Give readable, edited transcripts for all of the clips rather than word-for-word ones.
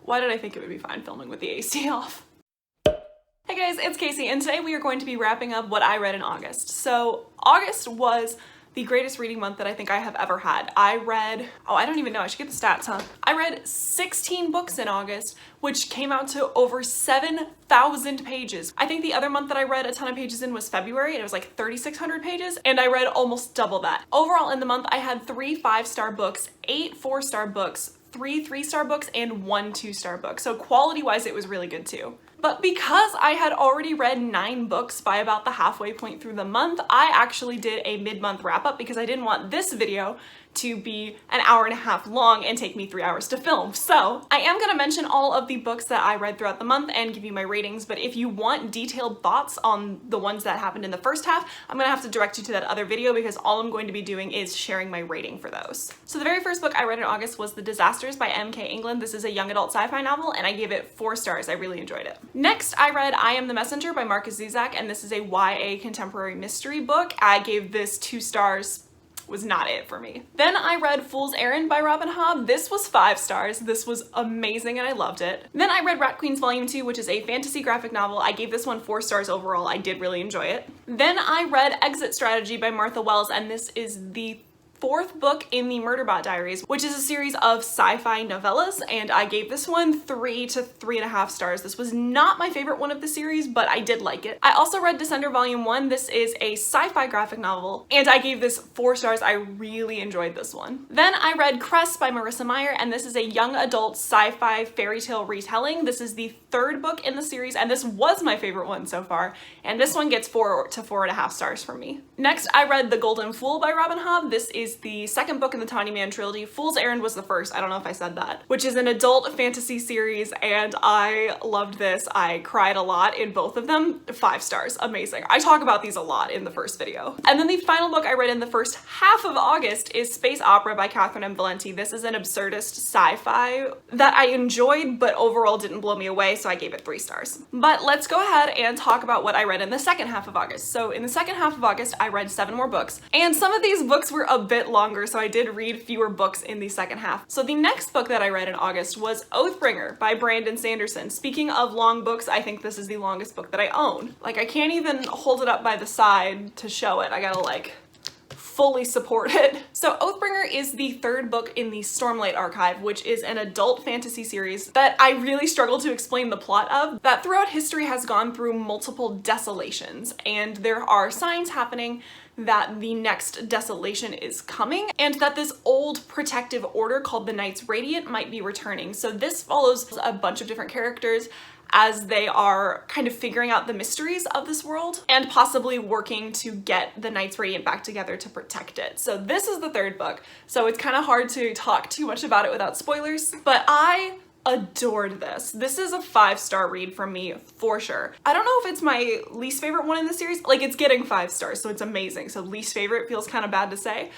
Why did I think it would be fine filming with the AC off? Hey guys, it's Casey, and today we are going to be wrapping up what I read in August. So August was the greatest reading month that I think I have ever had. I read, oh, I don't even know, I should get the stats, huh? I read 16 books in August, which came out to over 7,000 pages. I think the other month that I read a ton of pages in was February, and it was like 3,600 pages, and I read almost double that. Overall in the month, I had 3 5-star books, 8 4-star books, 3 3-star books, and 1 2-star book. So quality-wise, it was really good too. But because I had already read 9 books by about the halfway point through the month, I actually did a mid-month wrap-up because I didn't want this video to be an hour and a half long and take me 3 hours to film. So I am going to mention all of the books that I read throughout the month and give you my ratings, but if you want detailed thoughts on the ones that happened in the first half, I'm going to have to direct you to that other video because all I'm going to be doing is sharing my rating for those. So the very first book I read in August was The Disasters by M.K. England. This is a young adult sci-fi novel and I gave it 4 stars. I really enjoyed it. Next, I read I Am the Messenger by Marcus Zizek, and this is a YA contemporary mystery book. I gave this 2 stars. Was not it for me. Then I read Fool's Errand by Robin Hobb. This was 5 stars. This was amazing and I loved it. Then I read Rat Queens Volume 2, which is a fantasy graphic novel. I gave this one 4 stars overall. I did really enjoy it. Then I read Exit Strategy by Martha Wells, and this is the 4th book in the Murderbot Diaries, which is a series of sci-fi novellas, and I gave this one 3 to 3.5 stars. This was not my favorite one of the series, but I did like it. I also read Descender Volume 1. This is a sci-fi graphic novel, and I gave this 4 stars. I really enjoyed this one. Then I read Crest by Marissa Meyer, and this is a young adult sci-fi fairy tale retelling. This is the 3rd book in the series, and this was my favorite one so far, and this one gets 4 to 4.5 stars from me. Next, I read The Golden Fool by Robin Hobb. This is the 2nd book in the Tawny Man trilogy. Fool's Errand was the 1st, I don't know if I said that, which is an adult fantasy series, and I loved this. I cried a lot in both of them. 5 stars, amazing. I talk about these a lot in the first video. And then the final book I read in the first half of August is Space Opera by Catherine M. Valenti. This is an absurdist sci-fi that I enjoyed, but overall didn't blow me away, so I gave it 3 stars. But let's go ahead and talk about what I read in the second half of August. So in the second half of August, I read 7 more books, and some of these books were a bit longer, so I did read fewer books in the second half. So the next book that I read in August was Oathbringer by Brandon Sanderson. Speaking of long books, I think this is the longest book that I own. Like, I can't even hold it up by the side to show it. I gotta like fully support it. So Oathbringer is the 3rd book in the Stormlight Archive, which is an adult fantasy series that I really struggle to explain the plot of, that throughout history has gone through multiple desolations, and there are signs happening that the next desolation is coming, and that this old protective order called the Knights Radiant might be returning. So this follows a bunch of different characters as they are kind of figuring out the mysteries of this world and possibly working to get the Knights Radiant back together to protect it. So this is the 3rd book, so it's kind of hard to talk too much about it without spoilers, but I adored this. This is a 5-star read from me for sure. I don't know if it's my least favorite one in the series. Like, it's getting 5 stars, so it's amazing. So least favorite feels kind of bad to say,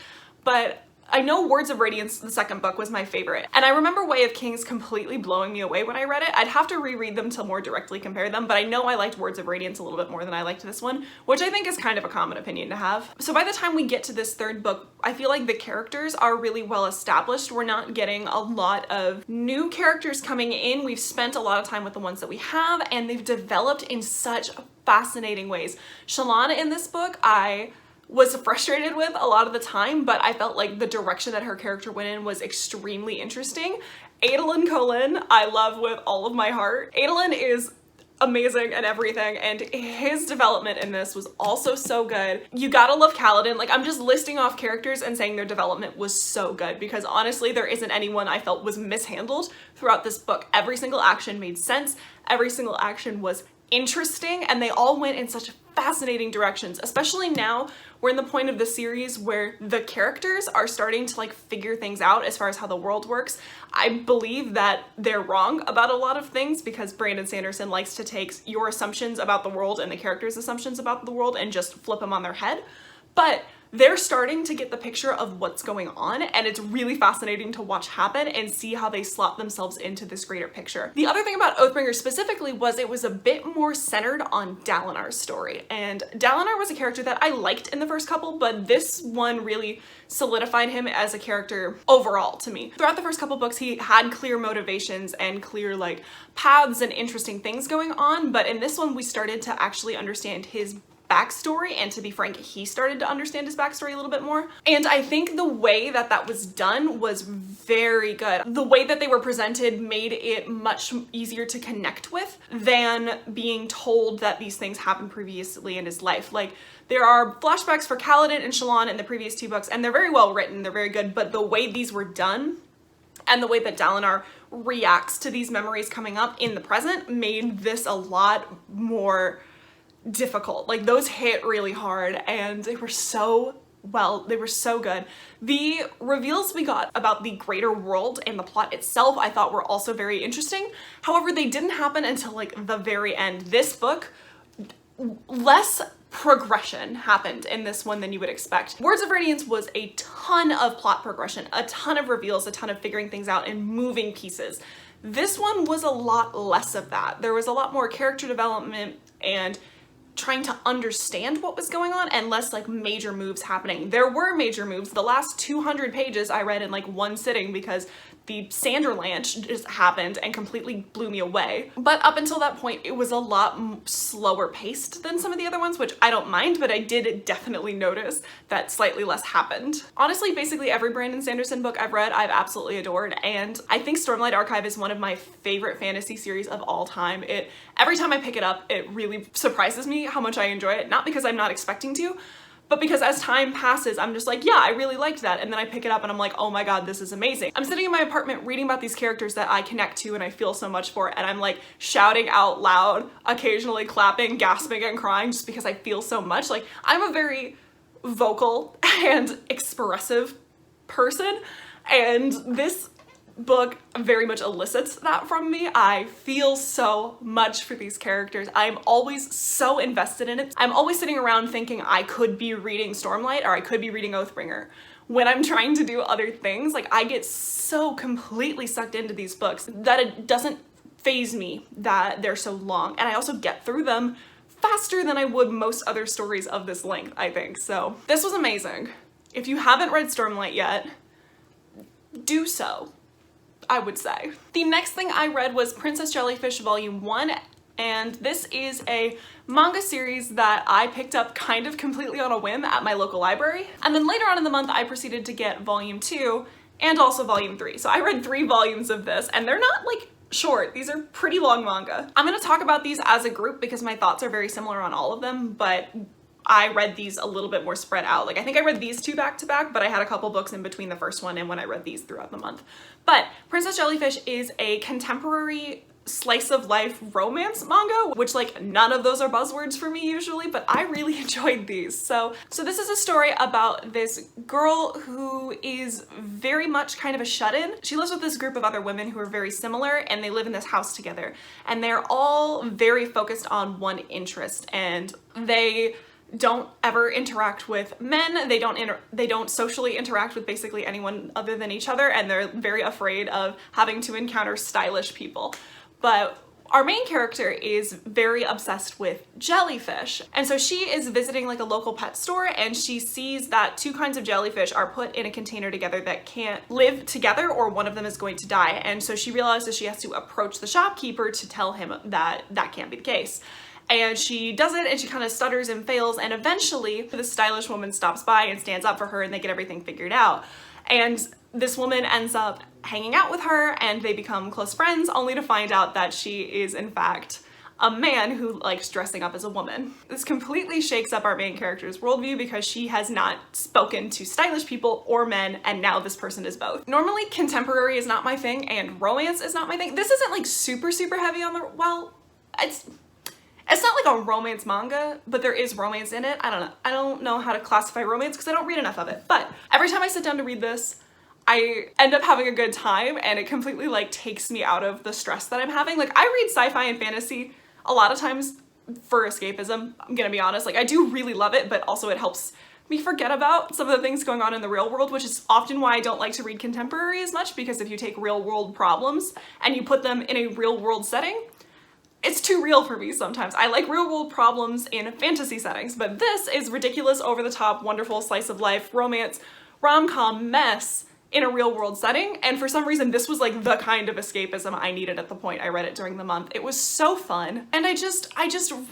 but I know Words of Radiance, the 2nd book, was my favorite, and I remember Way of Kings completely blowing me away when I read it. I'd have to reread them to more directly compare them, but I know I liked Words of Radiance a little bit more than I liked this one, which I think is kind of a common opinion to have. So by the time we get to this 3rd book, I feel like the characters are really well established. We're not getting a lot of new characters coming in. We've spent a lot of time with the ones that we have, and they've developed in such fascinating ways. Shalana in this book, I was frustrated with a lot of the time, but I felt like the direction that her character went in was extremely interesting. Adolin Colin, I love with all of my heart. Adolin is amazing and everything, and his development in this was also so good. You gotta love Kaladin. Like, I'm just listing off characters and saying their development was so good, because honestly there isn't anyone I felt was mishandled throughout this book. Every single action made sense, every single action was interesting, and they all went in such fascinating directions. Especially now we're in the point of the series where the characters are starting to like figure things out as far as how the world works. I believe that they're wrong about a lot of things because Brandon Sanderson likes to take your assumptions about the world and the characters' assumptions about the world and just flip them on their head. But they're starting to get the picture of what's going on, and it's really fascinating to watch happen and see how they slot themselves into this greater picture. The other thing about Oathbringer specifically was it was a bit more centered on Dalinar's story, and Dalinar was a character that I liked in the first couple, but this one really solidified him as a character overall to me. Throughout the first couple books, he had clear motivations and clear like paths and interesting things going on, but in this one we started to actually understand his backstory, and to be frank, he started to understand his backstory a little bit more. And I think the way that that was done was very good. The way that they were presented made it much easier to connect with than being told that these things happened previously in his life. Like, there are flashbacks for Kaladin and Shallan in the previous 2 books, and they're very well written, they're very good, but the way these were done and the way that Dalinar reacts to these memories coming up in the present made this a lot more difficult. Like, those hit really hard, and they were so good. The reveals we got about the greater world and the plot itself I thought were also very interesting. However, they didn't happen until like the very end. This book, less progression happened in this one than you would expect. Words of Radiance was a ton of plot progression, a ton of reveals, a ton of figuring things out and moving pieces. This one was a lot less of that. There was a lot more character development and trying to understand what was going on, and less like major moves happening. There were major moves. The last 200 pages I read in like one sitting because the Sanderlanche just happened and completely blew me away. But up until that point, it was a lot slower paced than some of the other ones, which I don't mind, but I did definitely notice that slightly less happened. Honestly, basically every Brandon Sanderson book I've read, I've absolutely adored, and I think Stormlight Archive is one of my favorite fantasy series of all time. Every time I pick it up, it really surprises me how much I enjoy it, not because I'm not expecting to, but because as time passes, I'm just like, yeah, I really liked that. And then I pick it up and I'm like, oh my God, this is amazing. I'm sitting in my apartment reading about these characters that I connect to and I feel so much for, and I'm like shouting out loud, occasionally clapping, gasping and crying just because I feel so much. Like, I'm a very vocal and expressive person, and this book very much elicits that from me. I feel so much for these characters. I'm always so invested in it. I'm always sitting around thinking I could be reading Stormlight or I could be reading Oathbringer. When I'm trying to do other things, like, I get so completely sucked into these books that it doesn't faze me that they're so long, and I also get through them faster than I would most other stories of this length, I think. So this was amazing. If you haven't read Stormlight yet, do so, I would say. The next thing I read was Princess Jellyfish Volume 1, and this is a manga series that I picked up kind of completely on a whim at my local library. And then later on in the month, I proceeded to get Volume 2 and also Volume 3. So I read 3 volumes of this, and they're not like short. These are pretty long manga. I'm gonna talk about these as a group because my thoughts are very similar on all of them, but I read these a little bit more spread out. Like, I think I read these 2 back to back, but I had a couple books in between the first one and when I read these throughout the month. But Princess Jellyfish is a contemporary slice of life romance manga, which, like, none of those are buzzwords for me usually, but I really enjoyed these. So this is a story about this girl who is very much kind of a shut-in. She lives with this group of other women who are very similar, and they live in this house together, and they're all very focused on one interest, and they don't ever interact with men. They don't socially interact with basically anyone other than each other, and they're very afraid of having to encounter stylish people. But our main character is very obsessed with jellyfish, and so she is visiting like a local pet store, and she sees that 2 kinds of jellyfish are put in a container together that can't live together, or one of them is going to die. And so she realizes she has to approach the shopkeeper to tell him that that can't be the case. And she does it, and she kind of stutters and fails, and eventually the stylish woman stops by and stands up for her, and they get everything figured out. And this woman ends up hanging out with her, and they become close friends, only to find out that she is in fact a man who likes dressing up as a woman. This completely shakes up our main character's worldview because she has not spoken to stylish people or men, and now this person is both. Normally contemporary is not my thing and romance is not my thing. This isn't like super heavy on the, well, it's not like a romance manga, but there is romance in it. I don't know how to classify romance because I don't read enough of it. But every time I sit down to read this, I end up having a good time, and it completely like takes me out of the stress that I'm having. Like, I read sci-fi and fantasy a lot of times for escapism, I'm gonna be honest. Like, I do really love it, but also it helps me forget about some of the things going on in the real world, which is often why I don't like to read contemporary as much, because if you take real world problems and you put them in a real world setting, it's too real for me sometimes. I like real world problems in fantasy settings, but this is ridiculous, over the top, wonderful slice of life, romance, rom-com mess in a real world setting. And for some reason, this was like the kind of escapism I needed at the point I read it during the month. It was so fun. And I just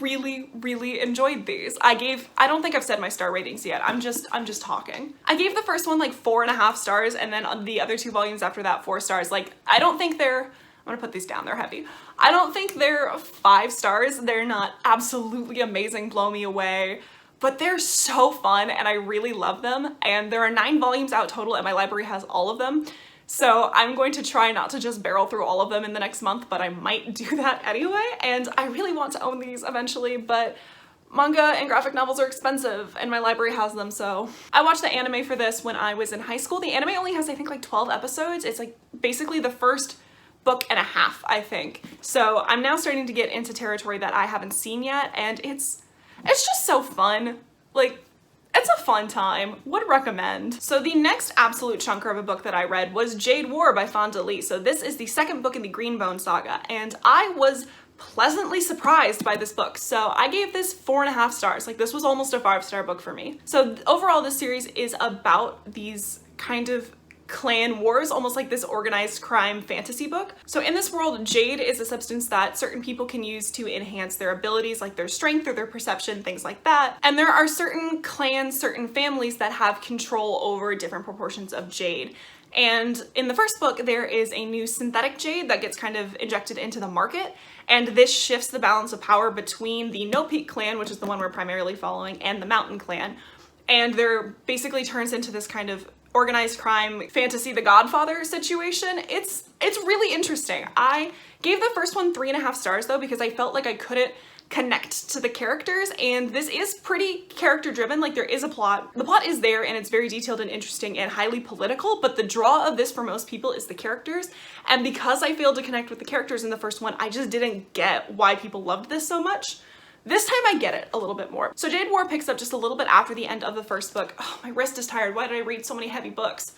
really, really enjoyed these. I don't think I've said my star ratings yet. I'm just talking. I gave the first one like 4.5 stars, and then on the other 2 volumes after that, 4 stars. Like, I don't think they're, I'm gonna put these down, they're heavy. I don't think they're 5 stars. They're not absolutely amazing, blow me away, but they're so fun and I really love them. And there are 9 volumes out total and my library has all of them. So I'm going to try not to just barrel through all of them in the next month, but I might do that anyway. And I really want to own these eventually, but manga and graphic novels are expensive and my library has them. So I watched the anime for this when I was in high school. The anime only has, I think, like 12 episodes. It's like basically the first book and a half, I think. So I'm now starting to get into territory that I haven't seen yet, and it's just so fun. Like, it's a fun time. Would recommend. So the next absolute chunker of a book that I read was Jade War by Fonda Lee. So this is the second book in the Greenbone saga, and I was pleasantly surprised by this book. So I gave this 4.5 stars. Like, this was almost a 5-star book for me. So overall, this series is about these kind of clan wars, almost like this organized crime fantasy book. So in this world, jade is a substance that certain people can use to enhance their abilities, like their strength or their perception, things like that. And there are certain clans, certain families that have control over different proportions of jade. And in the first book, there is a new synthetic jade that gets kind of injected into the market, and this shifts the balance of power between the No Peak clan, which is the one we're primarily following, and the Mountain clan. And there basically turns into this kind of organized crime fantasy The Godfather situation. It's really interesting. I gave the first one 3.5 stars though, because I felt like I couldn't connect to the characters, and this is pretty character driven. Like, there is a plot. The plot is there and it's very detailed and interesting and highly political, but the draw of this for most people is the characters. And because I failed to connect with the characters in the first one, I just didn't get why people loved this so much. This time I get it a little bit more. So Jade War picks up just a little bit after the end of the first book. Oh, my wrist is tired. Why did I read so many heavy books?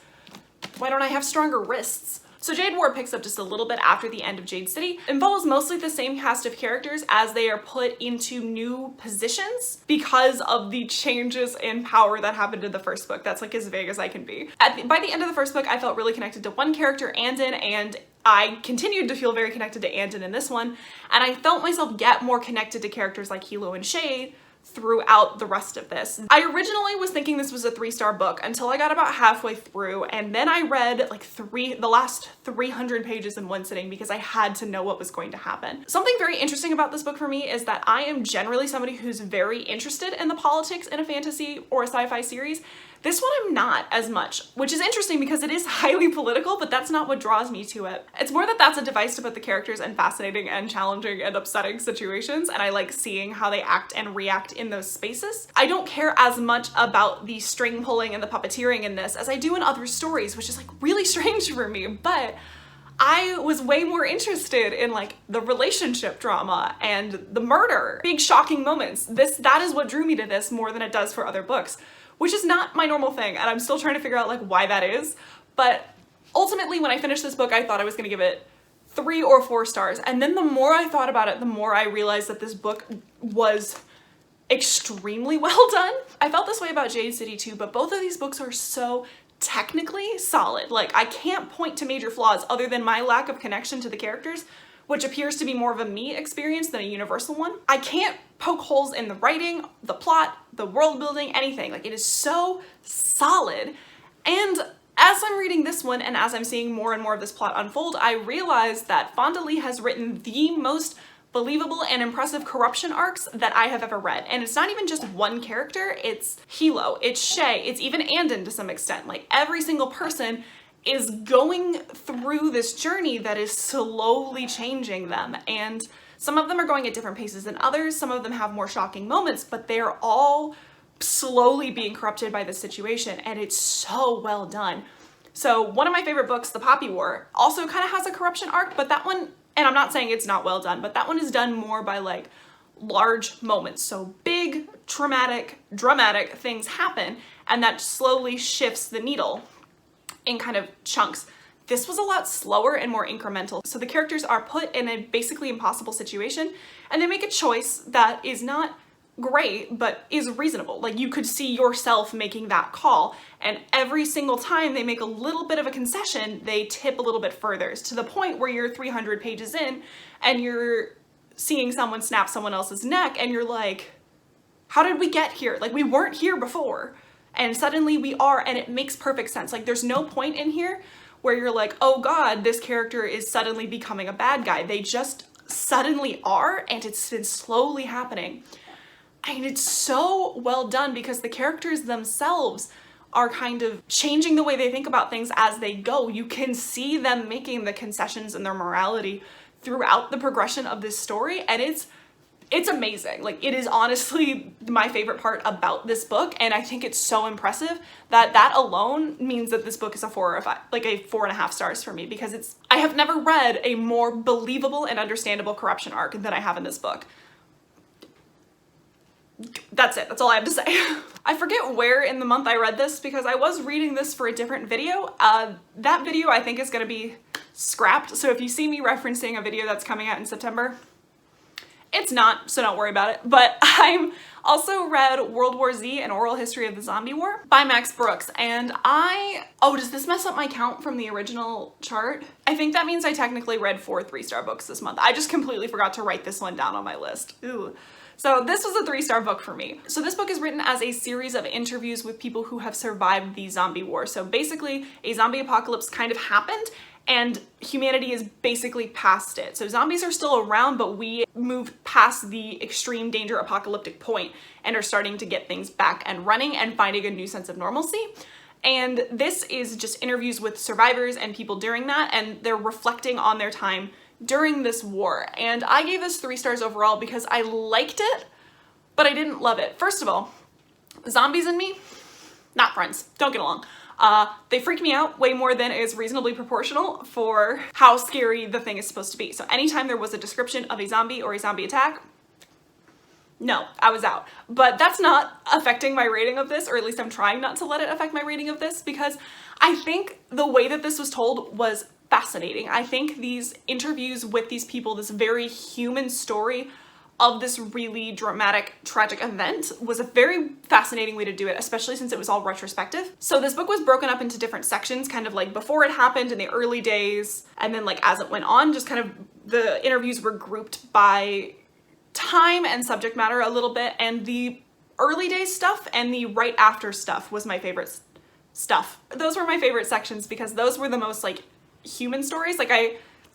Why don't I have stronger wrists? So Jade War picks up just a little bit after the end of Jade City and follows mostly the same cast of characters as they are put into new positions because of the changes in power that happened in the first book. That's like as vague as I can be. By the end of the first book, I felt really connected to one character, Andon, and I continued to feel very connected to Andon in this one, and I felt myself get more connected to characters like Hilo and Shade throughout the rest of this. I originally was thinking this was a 3-star book until I got about halfway through, and then I read like the last 300 pages in one sitting because I had to know what was going to happen. Something very interesting about this book for me is that I am generally somebody who's very interested in the politics in a fantasy or a sci-fi series. This one I'm not as much, which is interesting because it is highly political, but that's not what draws me to it. It's more that that's a device to put the characters in fascinating and challenging and upsetting situations, and I like seeing how they act and react in those spaces. I don't care as much about the string pulling and the puppeteering in this as I do in other stories, which is like really strange for me, but I was way more interested in like the relationship drama and the murder, big shocking moments. That is what drew me to this more than it does for other books, which is not my normal thing, and I'm still trying to figure out like why that is. But ultimately, when I finished this book, I thought I was gonna give it 3 or 4 stars. And then the more I thought about it, the more I realized that this book was extremely well done. I felt this way about Jade City too, but both of these books are so technically solid. Like, I can't point to major flaws other than my lack of connection to the characters, which appears to be more of a me experience than a universal one. I can't poke holes in the writing, the plot, the world building, anything. Like, it is so solid. And as I'm reading this one and as I'm seeing more and more of this plot unfold, I realize that Fonda Lee has written the most believable and impressive corruption arcs that I have ever read. And it's not even just one character, it's Hilo, it's Shay, it's even Andon to some extent. Like, every single person is going through this journey that is slowly changing them. And some of them are going at different paces than others. Some of them have more shocking moments, but they're all slowly being corrupted by the situation. And it's so well done. So one of my favorite books, The Poppy War, also kind of has a corruption arc, but that one, and I'm not saying it's not well done, but that one is done more by like large moments. So big, dramatic things happen, and that slowly shifts the needle in kind of chunks. This was a lot slower and more incremental. So the characters are put in a basically impossible situation, and they make a choice that is not great, but is reasonable. Like, you could see yourself making that call, and every single time they make a little bit of a concession, they tip a little bit further. It's to the point where you're 300 pages in and you're seeing someone snap someone else's neck and you're like, how did we get here? Like, we weren't here before, and suddenly we are, and it makes perfect sense. Like, there's no point in here where you're like, oh god, this character is suddenly becoming a bad guy. They just suddenly are, and it's been slowly happening. And it's so well done because the characters themselves are kind of changing the way they think about things as they go. You can see them making the concessions in their morality throughout the progression of this story, and it's amazing. Like, it is honestly my favorite part about this book, and I think it's so impressive that that alone means that this book is a 4 or 5, like a 4.5 stars for me, because I have never read a more believable and understandable corruption arc than I have in this book. That's it. That's all I have to say. I forget where in the month I read this because I was reading this for a different video. That video I think is going to be scrapped, so if you see me referencing a video that's coming out in September, it's not, so don't worry about it. But I'm also read World War Z, An Oral History of the Zombie War by Max Brooks, and oh, does this mess up my count from the original chart? I think that means I technically read 4 3-star books this month. I just completely forgot to write this one down on my list. Ooh. So this was a 3-star book for me. So this book is written as a series of interviews with people who have survived the zombie war. So basically a zombie apocalypse kind of happened and humanity is basically past it. So zombies are still around, but we moved past the extreme danger apocalyptic point and are starting to get things back and running and finding a new sense of normalcy. And this is just interviews with survivors and people during that, and they're reflecting on their time during this war. And I gave this 3 stars overall because I liked it, but I didn't love it. First of all, zombies and me, not friends, don't get along. They freak me out way more than is reasonably proportional for how scary the thing is supposed to be. So anytime there was a description of a zombie or a zombie attack, no, I was out. But that's not affecting my rating of this, or at least I'm trying not to let it affect my rating of this, because I think the way that this was told was fascinating. I think these interviews with these people, this very human story of this really dramatic, tragic event, was a very fascinating way to do it, especially since it was all retrospective. So this book was broken up into different sections, kind of like before it happened in the early days, and then like as it went on, just kind of the interviews were grouped by time and subject matter a little bit, and the early days stuff and the right after stuff was my favorite stuff. Those were my favorite sections because those were the most like human stories. Like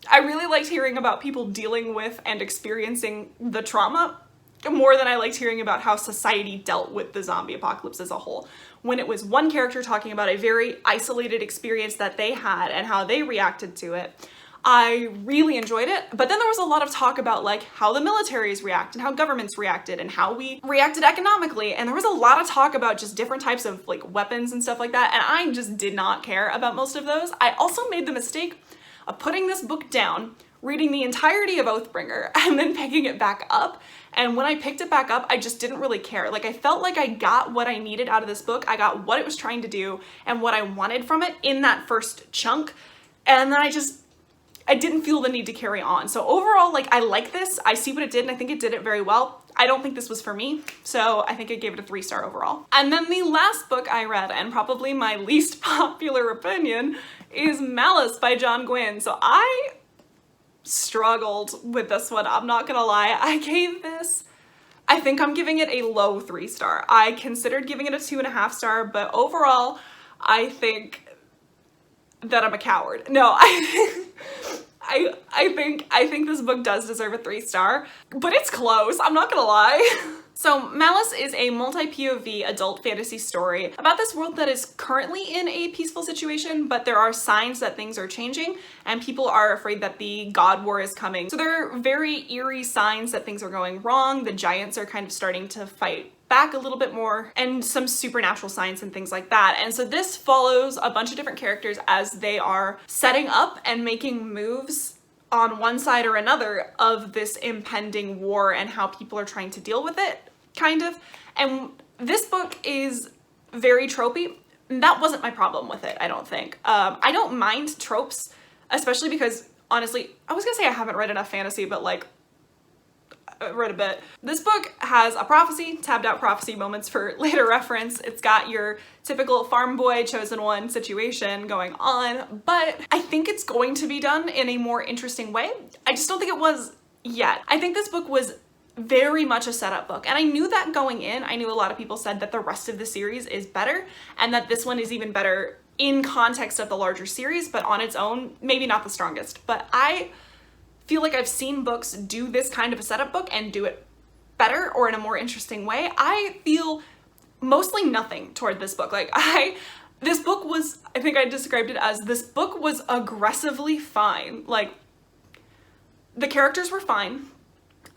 I really liked hearing about people dealing with and experiencing the trauma more than I liked hearing about how society dealt with the zombie apocalypse as a whole. When it was one character talking about a very isolated experience that they had and how they reacted to it, I really enjoyed it. But then there was a lot of talk about like how the militaries react and how governments reacted and how we reacted economically. And there was a lot of talk about just different types of like weapons and stuff like that. And I just did not care about most of those. I also made the mistake of putting this book down, reading the entirety of Oathbringer, and then picking it back up. And when I picked it back up, I just didn't really care. Like, I felt like I got what I needed out of this book. I got what it was trying to do and what I wanted from it in that first chunk. And then I didn't feel the need to carry on. So overall, like, I like this. I see what it did, and I think it did it very well. I don't think this was for me, so I think I gave it a 3-star overall. And then the last book I read, and probably my least popular opinion, is Malice by John Gwynne. So I struggled with this one, I'm not gonna lie. I gave this, I think I'm giving it a low 3-star. I considered giving it a 2.5-star, but overall, I think that I'm a coward. No, I think this book does deserve a 3-star, but it's close, I'm not gonna lie. So Malice is a multi-POV adult fantasy story about this world that is currently in a peaceful situation, but there are signs that things are changing and people are afraid that the God War is coming. So there are very eerie signs that things are going wrong. The giants are kind of starting to fight back a little bit more, and some supernatural signs and things like that. And so this follows a bunch of different characters as they are setting up and making moves on one side or another of this impending war and how people are trying to deal with it, kind of. And this book is very tropey. That wasn't my problem with it, I don't think. I don't mind tropes, especially because, honestly, I was gonna say I haven't read enough fantasy, but like, I read a bit. This book has a prophecy, tabbed out prophecy moments for later reference. It's got your typical farm boy, chosen one situation going on, but I think it's going to be done in a more interesting way. I just don't think it was yet. I think this book was very much a setup book, and I knew that going in. I knew a lot of people said that the rest of the series is better and that this one is even better in context of the larger series, but on its own, maybe not the strongest. But I feel like I've seen books do this kind of a setup book and do it better or in a more interesting way. I feel mostly nothing toward this book. Like this book was, I think I described it as, this book was aggressively fine. Like, the characters were fine.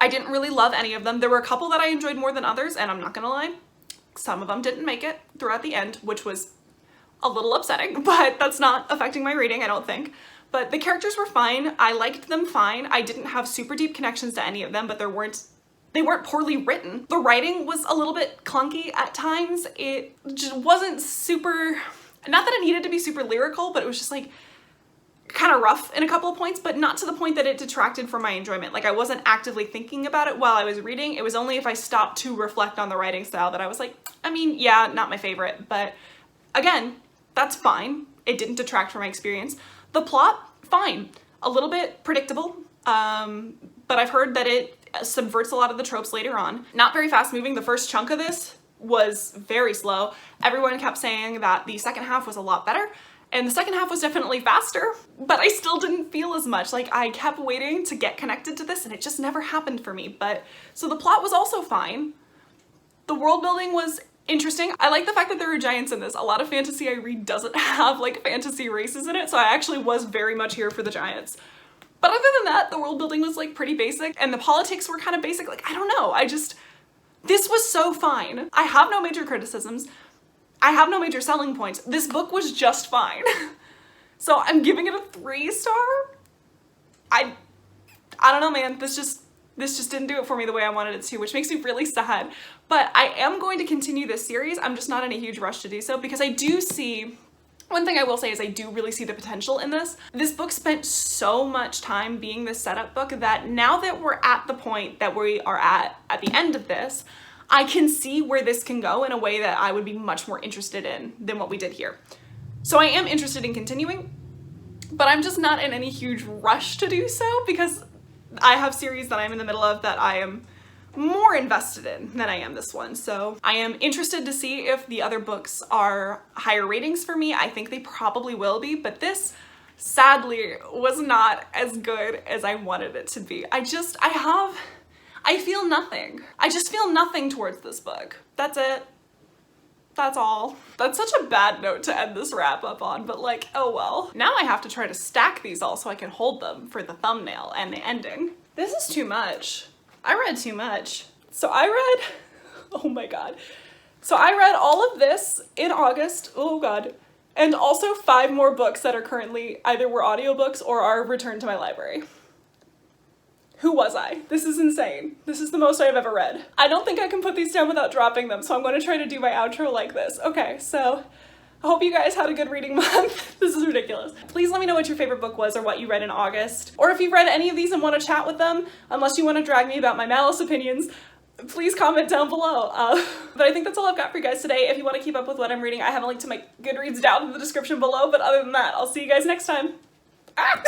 I didn't really love any of them. There were a couple that I enjoyed more than others, and I'm not gonna lie, some of them didn't make it throughout the end, which was a little upsetting, but that's not affecting my reading, I don't think. But the characters were fine. I liked them fine. I didn't have super deep connections to any of them, but they weren't poorly written. The writing was a little bit clunky at times. It just wasn't super, not that it needed to be super lyrical, but it was just like kind of rough in a couple of points, but not to the point that it detracted from my enjoyment. Like, I wasn't actively thinking about it while I was reading. It was only if I stopped to reflect on the writing style that I was like, I mean, yeah, not my favorite, but again, that's fine. It didn't detract from my experience. The plot, fine. A little bit predictable, but I've heard that it subverts a lot of the tropes later on. Not very fast moving. The first chunk of this was very slow. Everyone kept saying that the second half was a lot better, and the second half was definitely faster, but I still didn't feel as much. Like, I kept waiting to get connected to this, and it just never happened for me. But so the plot was also fine. The world building was interesting. I like the fact that there are giants in this. A lot of fantasy I read doesn't have like fantasy races in it, so I actually was very much here for the giants. But other than that, the world building was like pretty basic, and the politics were kind of basic. Like, I don't know, this was so fine. I have no major criticisms. I have no major selling points. This book was just fine. So I'm giving it a 3-star. I don't know, man. This just didn't do it for me the way I wanted it to, which makes me really sad. But I am going to continue this series. I'm just not in a huge rush to do so, because I do see, one thing I will say is I do really see the potential in this. This book spent so much time being this setup book that now that we're at the point that we are at the end of this, I can see where this can go in a way that I would be much more interested in than what we did here. So I am interested in continuing, but I'm just not in any huge rush to do so, because I have series that I'm in the middle of that I am more invested in than I am this one. So I am interested to see if the other books are higher ratings for me. I think they probably will be, but this sadly was not as good as I wanted it to be. I feel nothing. I just feel nothing towards this book. That's it. That's all. That's such a bad note to end this wrap up on, but like, oh well. Now I have to try to stack these all so I can hold them for the thumbnail and the ending. This is too much. I read too much. Oh my god. So I read all of this in August, oh god, and also 5 more books that are currently either were audiobooks or are returned to my library. Who was I? This is insane. This is the most I've ever read. I don't think I can put these down without dropping them, so I'm going to try to do my outro like this. Okay, so I hope you guys had a good reading month. This is ridiculous. Please let me know what your favorite book was or what you read in August. Or if you've read any of these and want to chat with them, unless you want to drag me about my Malice opinions, please comment down below. But I think that's all I've got for you guys today. If you want to keep up with what I'm reading, I have a link to my Goodreads down in the description below, but other than that, I'll see you guys next time. Ah!